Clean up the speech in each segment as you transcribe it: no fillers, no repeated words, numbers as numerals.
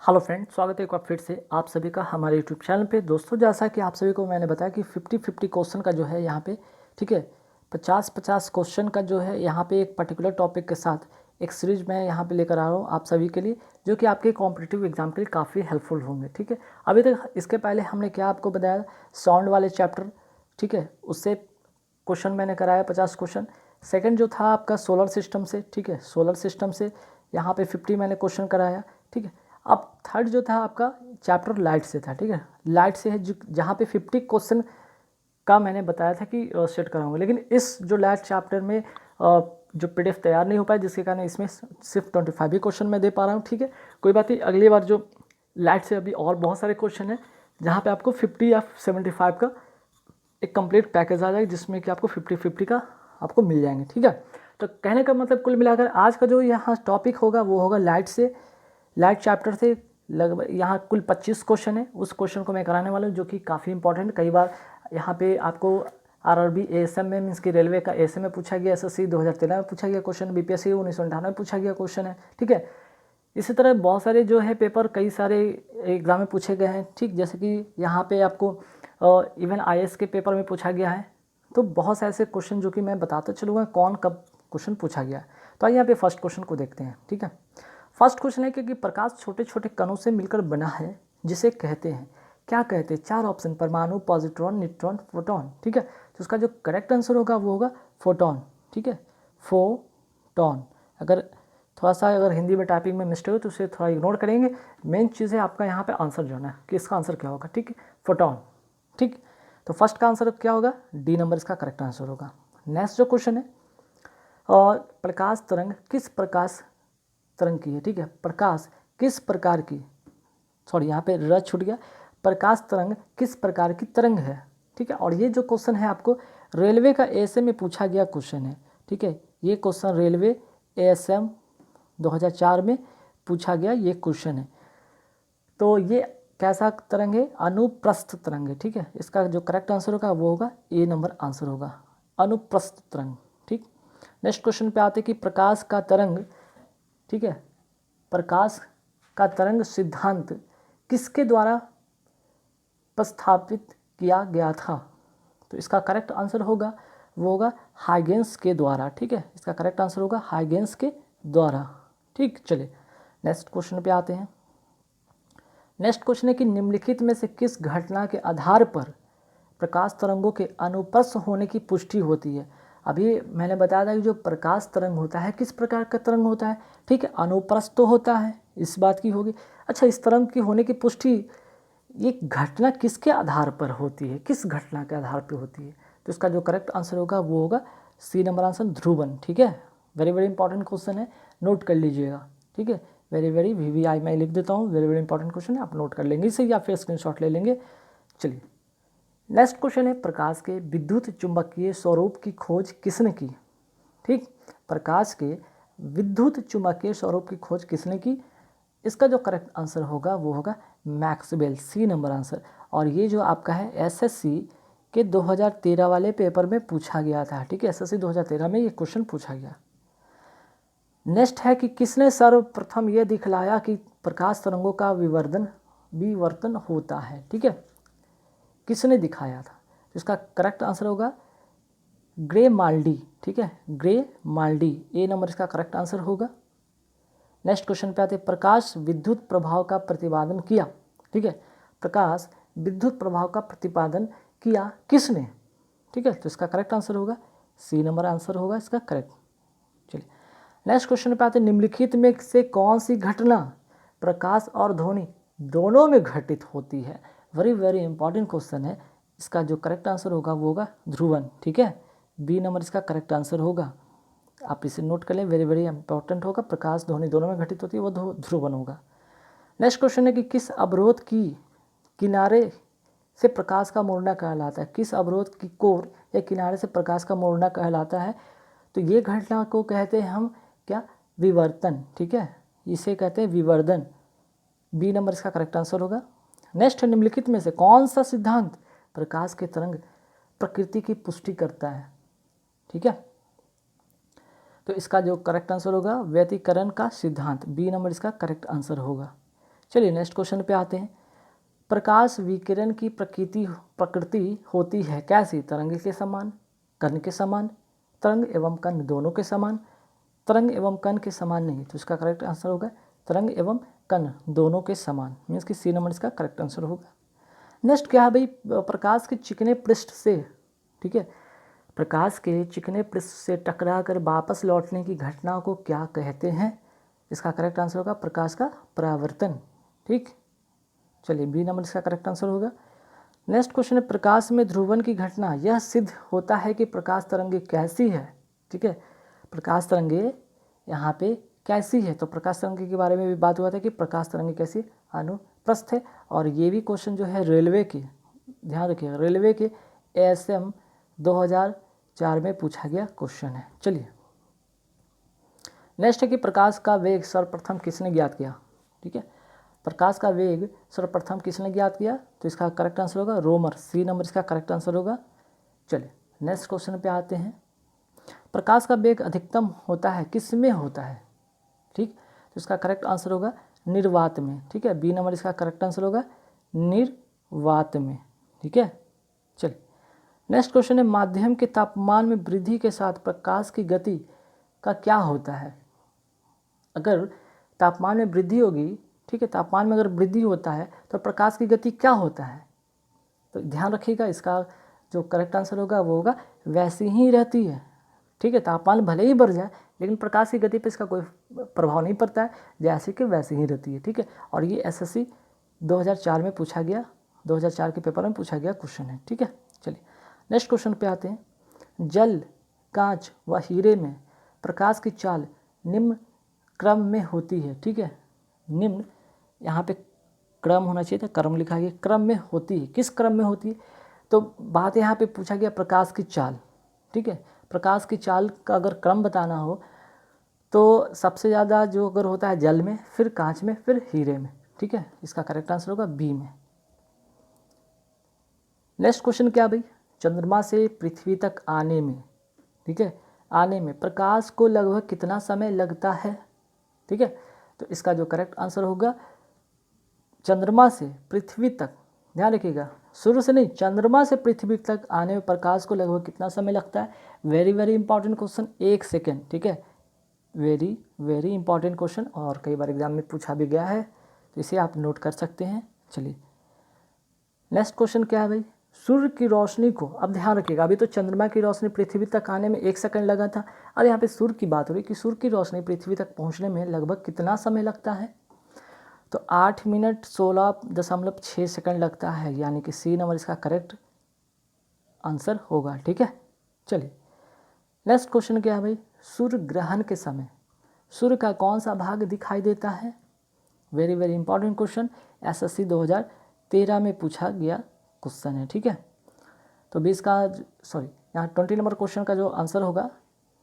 Hello friends, स्वागत है एक बार फिर से आप सभी का हमारे यूट्यूब चैनल पे। दोस्तों, जैसा कि आप सभी को मैंने बताया कि 50-50 क्वेश्चन का जो है यहाँ पे, ठीक है, 50-50 क्वेश्चन का जो है यहाँ पे एक पर्टिकुलर टॉपिक के साथ एक सीरीज मैं यहाँ पे लेकर आ रहा हूँ आप सभी के लिए, जो कि आपके कॉम्पिटिटिव एग्जाम के लिए काफ़ी हेल्पफुल होंगे। ठीक है, अभी तक इसके पहले हमने क्या आपको बताया, साउंड वाले चैप्टर, ठीक है, उससे क्वेश्चन मैंने कराया 50 क्वेश्चन। सेकंड जो था आपका सोलर सिस्टम से, ठीक है, सोलर सिस्टम से यहाँ पे 50 मैंने क्वेश्चन कराया। ठीक है, अब थर्ड जो था आपका चैप्टर लाइट से था। ठीक है, लाइट से है जहाँ पे 50 क्वेश्चन का मैंने बताया था कि सेट कराऊंगा, लेकिन इस जो लाइट चैप्टर में जो पीडीएफ तैयार नहीं हो पाया, जिसके कारण इसमें सिर्फ 25 ही क्वेश्चन मैं दे पा रहा हूँ। ठीक है, कोई बात नहीं, अगली बार जो लाइट से अभी और बहुत सारे क्वेश्चन हैं जहाँ पे आपको 50 या 75 का एक कंप्लीट पैकेज आ जाएगा, जिसमें कि आपको 50-50 का आपको मिल जाएंगे। ठीक है, तो कहने का मतलब कुल मिलाकर आज का जो यहाँ टॉपिक होगा वो होगा लाइट से, लाइट चैप्टर से लगभग यहाँ कुल 25 क्वेश्चन है। उस क्वेश्चन को मैं कराने वाला हूँ, जो कि काफ़ी इंपॉर्टेंट। कई बार यहाँ पे आपको आरआरबी एएसएम में, मीन्स की रेलवे का एएसएम में पूछा गया, एसएससी 2013 में पूछा गया क्वेश्चन, बीपीएससी 1998 में पूछा गया क्वेश्चन है। ठीक है, इसी तरह बहुत सारे जो है पेपर कई सारे एग्जाम में पूछे गए हैं। ठीक, जैसे कि यहाँ पे आपको इवन आईएएस के पेपर में पूछा गया है। तो बहुत से ऐसे क्वेश्चन जो कि मैं बताता चलूँगा कौन कब क्वेश्चन पूछा गया है। तो आइए यहाँ पे फर्स्ट क्वेश्चन को देखते हैं। ठीक है, फर्स्ट क्वेश्चन है कि प्रकाश छोटे छोटे कणों से मिलकर बना है, जिसे कहते हैं, क्या कहते हैं? चार ऑप्शन, परमाणु, पॉजिट्रॉन, न्यूट्रॉन, फोटोन। ठीक है, तो उसका जो करेक्ट आंसर होगा वो होगा फोटोन। ठीक है, फोटोन। अगर थोड़ा सा अगर हिंदी में टाइपिंग में मिस्टेक हो तो उसे थोड़ा इग्नोर करेंगे। मेन चीज़ है आपका यहाँ पे आंसर जो है कि इसका आंसर क्या होगा। ठीक है, फोटोन। ठीक, तो फर्स्ट का आंसर क्या होगा? डी नंबर इसका करेक्ट आंसर होगा। नेक्स्ट जो क्वेश्चन है, और प्रकाश तरंग किस प्रकाश तरंग की है? ठीक है, प्रकाश किस प्रकार की, सॉरी यहाँ पे र छूट गया, प्रकाश तरंग किस प्रकार की तरंग है? ठीक है, और ये जो क्वेश्चन है आपको रेलवे का एएसएम में पूछा गया क्वेश्चन है। ठीक है, ये क्वेश्चन रेलवे एएसएम 2004 में पूछा गया ये क्वेश्चन है। तो ये कैसा तरंग है? अनुप्रस्थ तरंग है। ठीक है, इसका जो करेक्ट आंसर होगा वो होगा ए नंबर आंसर होगा, अनुप्रस्थ तरंग। ठीक, नेक्स्ट क्वेश्चन पे आते कि प्रकाश का तरंग, ठीक है, प्रकाश का तरंग सिद्धांत किसके द्वारा प्रस्तावित किया गया था? तो इसका करेक्ट आंसर होगा वो होगा हाइगेंस के द्वारा। ठीक है, इसका करेक्ट आंसर होगा हाइगेंस के द्वारा। ठीक, चलिए नेक्स्ट क्वेश्चन पे आते हैं। नेक्स्ट क्वेश्चन है कि निम्नलिखित में से किस घटना के आधार पर प्रकाश तरंगों के अनुप्रस्थ होने की पुष्टि होती है? अभी मैंने बताया था कि जो प्रकाश तरंग होता है किस प्रकार का तरंग होता है। ठीक है, अनुप्रस्थ तो होता है, इस बात की होगी। अच्छा, इस तरंग की होने की पुष्टि ये घटना किसके आधार पर होती है, किस घटना के आधार पर होती है? तो इसका जो करेक्ट आंसर होगा वो होगा सी नंबर आंसर, ध्रुवन। ठीक है, वेरी वेरी इंपॉर्टेंट क्वेश्चन है, नोट कर लीजिएगा। ठीक है, वेरी वेरी VVI मैं लिख देता हूँ, वेरी वेरी इंपॉर्टेंट क्वेश्चन है, आप नोट कर लेंगे इसे या फिर स्क्रीनशॉट ले लेंगे। चलिए नेक्स्ट क्वेश्चन है, प्रकाश के विद्युत चुंबकीय स्वरूप की खोज किसने की? ठीक, प्रकाश के विद्युत चुंबकीय स्वरूप की खोज किसने की? इसका जो करेक्ट आंसर होगा वो होगा मैक्सवेल, सी नंबर आंसर। और ये जो आपका है एसएससी के 2013 वाले पेपर में पूछा गया था। ठीक है, एसएससी 2013 में ये क्वेश्चन पूछा गया। नेक्स्ट है कि किसने सर्वप्रथम ये दिखलाया कि प्रकाश तरंगों का विवर्तन होता है? ठीक है, किसने दिखाया था? तो इसका करेक्ट आंसर होगा ग्रे माल्डी। ठीक है, ग्रे माल्डी, ए नंबर इसका करेक्ट आंसर होगा। नेक्स्ट क्वेश्चन पे आते हैं, प्रकाश विद्युत प्रभाव का प्रतिपादन किया। ठीक है, प्रकाश विद्युत प्रभाव का प्रतिपादन किया किसने? ठीक है, तो इसका करेक्ट आंसर होगा सी नंबर आंसर होगा इसका करेक्ट। चलिए नेक्स्ट क्वेश्चन पे आते हैं, निम्नलिखित में से कौन सी घटना प्रकाश और ध्वनि दोनों में घटित होती है? वेरी वेरी इंपॉर्टेंट क्वेश्चन है, इसका जो करेक्ट आंसर होगा वो होगा ध्रुवन। ठीक है, बी नंबर इसका करेक्ट आंसर होगा, आप इसे नोट कर लें, वेरी वेरी इंपॉर्टेंट होगा, प्रकाश ध्वनि दोनों में घटित होती है, वो ध्रुवन होगा। नेक्स्ट क्वेश्चन है कि किस अवरोध की किनारे से प्रकाश का मोड़ना कहलाता है? किस अवरोध की कोर या किनारे से प्रकाश का मोड़ना कहलाता है? तो ये घटना को कहते हैं हम क्या? विवर्तन। ठीक है, इसे कहते हैं विवर्धन, बी नंबर इसका करेक्ट आंसर होगा। नेक्स्ट, निम्नलिखित में से कौन सा सिद्धांत प्रकाश के तरंग प्रकृति की पुष्टि करता है? ठीक है, तो इसका जो करेक्ट आंसर होगा व्यतिकरण का सिद्धांत, बी नंबर इसका करेक्ट आंसर होगा। चलिए नेक्स्ट क्वेश्चन पे आते हैं। प्रकाश विकिरण की प्रकृति होती है कैसी? तरंग के समान, कण के समान, तरंग एवं कण दोनों के समान, तरंग एवं कण के समान नहीं। तो इसका करेक्ट आंसर होगा तरंग एवं कण दोनों के समान, मीन्स कि सी नंबर इसका करेक्ट आंसर होगा। नेक्स्ट क्या है भाई? प्रकाश के चिकने पृष्ठ से, ठीक है, प्रकाश के चिकने पृष्ठ से टकरा कर वापस लौटने की घटना को क्या कहते हैं? इसका करेक्ट आंसर होगा प्रकाश का परावर्तन। ठीक, चलिए बी नंबर इसका करेक्ट आंसर होगा। नेक्स्ट क्वेश्चन है, प्रकाश में ध्रुवण की घटना यह सिद्ध होता है कि प्रकाश तरंगे कैसी है? ठीक है, प्रकाश तरंगे यहाँ पे कैसी है? तो प्रकाश तरंगे के बारे में भी बात हुआ था कि प्रकाश तरंगे कैसी? अनुप्रस्थ है। और ये भी क्वेश्चन जो है रेलवे के, ध्यान रखिएगा, रेलवे के ASM 2004 में पूछा गया क्वेश्चन है। चलिए नेक्स्ट है कि प्रकाश का वेग सर्वप्रथम किसने ज्ञात किया? ठीक है, प्रकाश का वेग सर्वप्रथम किसने ज्ञात किया? तो इसका करेक्ट आंसर होगा रोमर, सी नंबर इसका करेक्ट आंसर होगा। चलिए नेक्स्ट क्वेश्चन पे आते हैं। प्रकाश का वेग अधिकतम होता है किस में होता है? ठीक, तो इसका करेक्ट आंसर होगा निर्वात में। ठीक है, बी नंबर इसका करेक्ट आंसर होगा निर्वात में। ठीक है, चलिए नेक्स्ट क्वेश्चन है, माध्यम के तापमान में वृद्धि के साथ प्रकाश की गति का क्या होता है? अगर तापमान में वृद्धि होगी, ठीक है, तापमान में अगर वृद्धि होता है तो प्रकाश की गति क्या होता है? तो ध्यान रखिएगा, इसका जो करेक्ट आंसर होगा वो होगा वैसी ही रहती है। ठीक है, तापमान भले ही बढ़ जाए लेकिन प्रकाश की गति पर इसका कोई प्रभाव नहीं पड़ता है, जैसे कि वैसी ही रहती है। ठीक है, और ये SSC 2004 में पूछा गया, 2004 के पेपर में पूछा गया क्वेश्चन है। ठीक है, चलिए नेक्स्ट क्वेश्चन पे आते हैं। जल, कांच व हीरे में प्रकाश की चाल निम्न क्रम में होती है। ठीक है, निम्न यहाँ पे क्रम होना चाहिए था, क्रम लिखा गया, क्रम में होती है। किस क्रम में होती है? तो बात यहाँ पे पूछा गया प्रकाश की चाल। ठीक है, प्रकाश की चाल का अगर क्रम बताना हो तो सबसे ज़्यादा जो अगर होता है जल में, फिर कांच में, फिर हीरे में। ठीक है, इसका करेक्ट आंसर होगा बी में। नेक्स्ट क्वेश्चन क्या भाई? चंद्रमा से पृथ्वी तक आने में, ठीक है, आने में प्रकाश को लगभग कितना समय लगता है? ठीक है, तो इसका जो करेक्ट आंसर होगा चंद्रमा से पृथ्वी तक, ध्यान रखिएगा, सूर्य से नहीं, चंद्रमा से पृथ्वी तक आने में प्रकाश को लगभग कितना समय लगता है? Very very important question, 1 second. ठीक है, वेरी वेरी इंपॉर्टेंट क्वेश्चन, और कई बार एग्जाम में पूछा भी गया है, तो इसे आप नोट कर सकते हैं। चलिए नेक्स्ट क्वेश्चन क्या है भाई? सूर्य की रोशनी को, अब ध्यान रखिएगा, अभी तो चंद्रमा की रोशनी पृथ्वी तक आने में 1 सेकंड लगा था, अब यहाँ पे सूर्य की बात हो रही कि सूर्य की रोशनी पृथ्वी तक पहुँचने में लगभग कितना समय लगता है? तो 8 मिनट 16.6 सेकंड लगता है, यानी कि सी नंबर इसका करेक्ट आंसर होगा। ठीक है, चलिए नेक्स्ट क्वेश्चन क्या है भाई? सूर्य ग्रहण के समय सूर्य का कौन सा भाग दिखाई देता है? Very very important question, SSC 2013 में पूछा गया क्वेश्चन है। ठीक है, तो 20 का यहाँ 20 नंबर क्वेश्चन का जो आंसर होगा,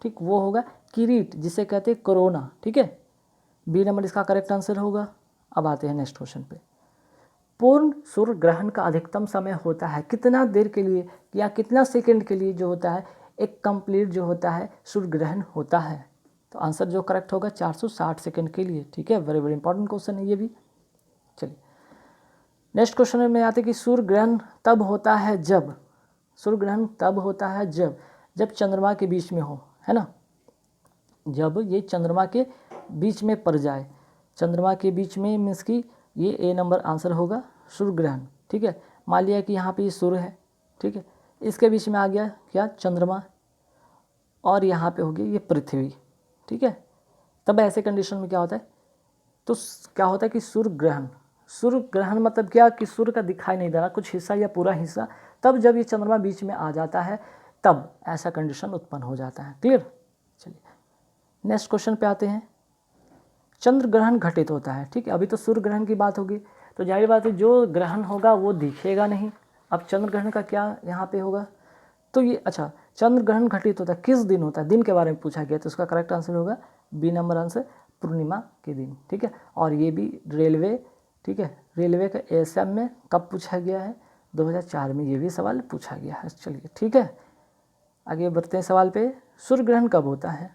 ठीक, वो होगा किरीट, जिसे कहते हैं कोरोना। ठीक है, बी नंबर इसका करेक्ट आंसर होगा। अब आते हैं नेक्स्ट क्वेश्चन पे। पूर्ण सूर्य ग्रहण का अधिकतम समय होता है कितना देर के लिए या कितना सेकंड के लिए जो होता है एक कंप्लीट जो होता है सूर्य ग्रहण होता है? तो आंसर जो करेक्ट होगा 460 सेकंड के लिए। ठीक है, वेरी वेरी इंपॉर्टेंट क्वेश्चन है ये भी। चलिए नेक्स्ट क्वेश्चन में आते हैं कि सूर्य ग्रहण तब होता है जब, सूर्य ग्रहण तब होता है जब चंद्रमा के बीच में हो, है ना, जब ये चंद्रमा के बीच में पड़ जाए, चंद्रमा के बीच में मीन्स कि ये ए नंबर आंसर होगा सूर्य ग्रहण। ठीक है, मान लिया कि यहाँ पे ये सूर्य है, ठीक है, इसके बीच में आ गया क्या? चंद्रमा, और यहाँ पे होगी ये पृथ्वी। ठीक है, तब ऐसे कंडीशन में क्या होता है? तो क्या होता है कि सूर्य ग्रहण मतलब क्या कि सूर्य का दिखाई नहीं देना, कुछ हिस्सा या पूरा हिस्सा, तब जब ये चंद्रमा बीच में आ जाता है तब ऐसा कंडीशन उत्पन्न हो जाता है। क्लियर? चलिए नेक्स्ट क्वेश्चन पे आते हैं। चंद्र ग्रहण घटित होता है, ठीक है, अभी तो सूर्य ग्रहण की बात होगी, तो जाहिर बात है जो ग्रहण होगा वो दिखेगा नहीं। अब चंद्र ग्रहण का क्या यहाँ पे होगा? तो ये अच्छा, चंद्र ग्रहण घटित होता है किस दिन होता है? दिन के बारे में पूछा गया, तो उसका करेक्ट आंसर होगा बी नंबर आंसर पूर्णिमा के दिन। ठीक है, और ये भी रेलवे, ठीक है, रेलवे का ASM में कब पूछा गया है? 2004 में ये भी सवाल पूछा गया है। चलिए ठीक है, आगे बढ़ते हैं सवाल पे। सूर्य ग्रहण कब होता है?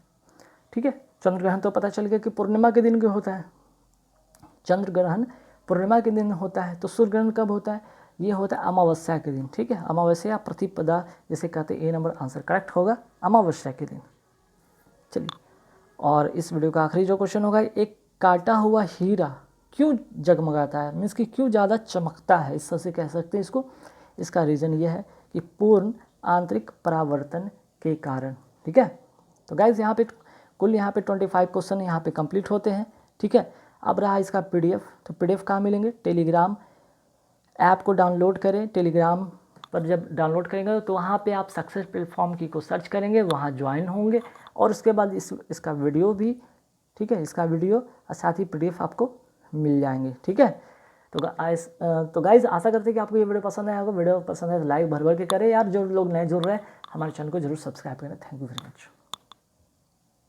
ठीक है, चंद्र ग्रहण तो पता चल गया कि पूर्णिमा के दिन के होता है। चंद्र ग्रहण पूर्णिमा के दिन होता है। तो सूर्य ग्रहण कब होता है? ये होता है अमावस्या के दिन, ठीक है, अमावस्या या प्रतिपदा जिसे कहते हैं। ए नंबर आंसर करेक्ट होगा, अमावस्या के दिन। चलिए, और इस वीडियो का आखिरी जो क्वेश्चन होगा, एक काटा हुआ हीरा क्यों जगमगाता है, मीन्स कि क्यों ज़्यादा चमकता है, इस तरह से कह सकते हैं इसको। इसका रीज़न ये है कि पूर्ण आंतरिक परावर्तन के कारण, ठीक है। तो गाइज यहाँ पे कुल यहाँ पे 25 क्वेश्चन यहाँ पे कंप्लीट होते हैं, ठीक है। अब रहा इसका पीडीएफ। तो पीडीएफ कहाँ मिलेंगे? टेलीग्राम ऐप को डाउनलोड करें। टेलीग्राम पर जब डाउनलोड करेंगे तो वहाँ पे आप सक्सेस प्लेटफॉर्म की को सर्च करेंगे, वहाँ ज्वाइन होंगे, और उसके बाद इसका वीडियो भी, ठीक है, इसका वीडियो और साथ ही पीडीएफ आपको मिल जाएंगे, ठीक है। तो गाइज आशा करते हैं कि आपको ये वीडियो पसंद आया होगा। वीडियो पसंद है तो लाइक भर भर के करें यार। जो लोग नए जुड़ रहे हैं हमारे चैनल को जरूर सब्सक्राइब करें। Thank you very much.